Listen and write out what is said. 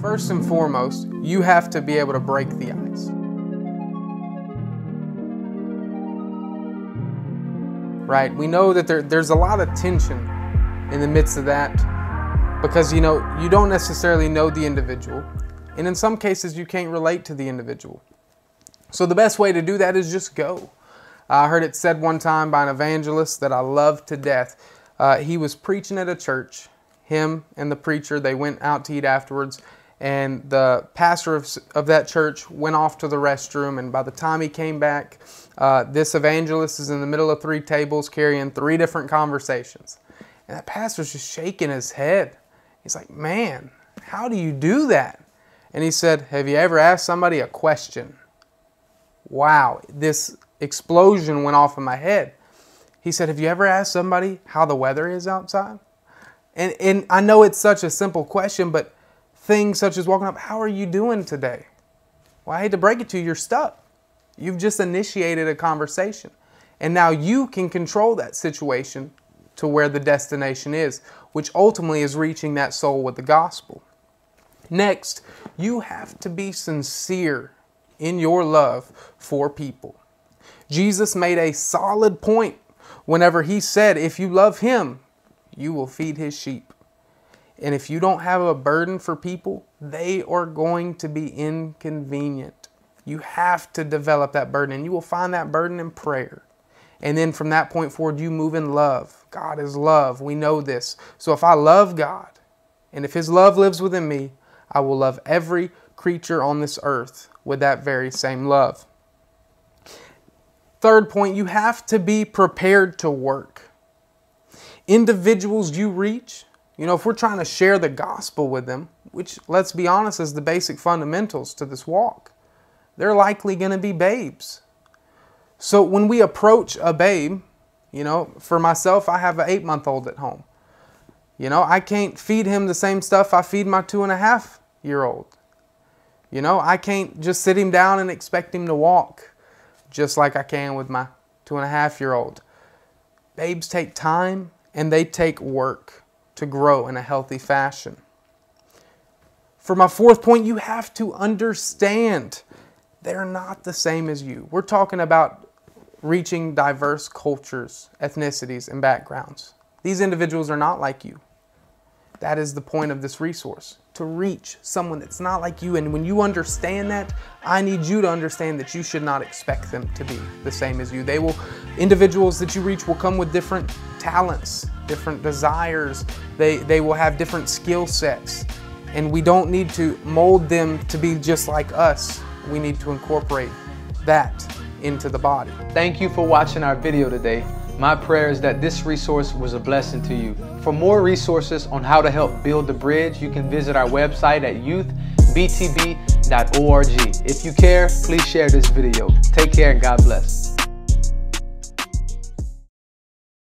First and foremost, you have to be able to break the ice. Right? We know that there's a lot of tension in the midst of that because, you don't necessarily know the individual. And in some cases, you can't relate to the individual. So the best way to do that is just go. I heard it said one time by an evangelist that I love to death. He was preaching at a church. Him and the preacher, they went out to eat afterwards. And the pastor of that church went off to the restroom. And by the time he came back, this evangelist is in the middle of 3 tables carrying 3 different conversations. And that pastor's just shaking his head. He's like, man, how do you do that? And he said, have you ever asked somebody a question? Wow, this explosion went off in my head. He said, have you ever asked somebody how the weather is outside? And I know it's such a simple question, but things such as walking up, how are you doing today? Well, I hate to break it to you, you're stuck. You've just initiated a conversation. And now you can control that situation to where the destination is, which ultimately is reaching that soul with the gospel. Next, you have to be sincere in your love for people. Jesus made a solid point whenever he said, if you love him, you will feed his sheep. And if you don't have a burden for people, they are going to be inconvenient. You have to develop that burden, and you will find that burden in prayer. And then from that point forward, you move in love. God is love. We know this. So if I love God, and if his love lives within me, I will love every creature on this earth with that very same love. Third point, you have to be prepared to work. Individuals you reach, if we're trying to share the gospel with them, which, let's be honest, is the basic fundamentals to this walk, they're likely going to be babes. So when we approach a babe, for myself, I have an 8-month-old at home. I can't feed him the same stuff I feed my 2.5-year-old. I can't just sit him down and expect him to walk just like I can with my 2.5-year-old. Babes take time and they take work to grow in a healthy fashion. For my 4th point, you have to understand they're not the same as you. We're talking about reaching diverse cultures, ethnicities, and backgrounds. These individuals are not like you. That is the point of this resource, to reach someone that's not like you. And when you understand that, I need you to understand that you should not expect them to be the same as you. Individuals that you reach will come with different talents, different desires. They will have different skill sets. And we don't need to mold them to be just like us. We need to incorporate that into the body. Thank you for watching our video today. My prayer is that this resource was a blessing to you. For more resources on how to help build the bridge, you can visit our website at youthbtb.org. If you care, please share this video. Take care and God bless.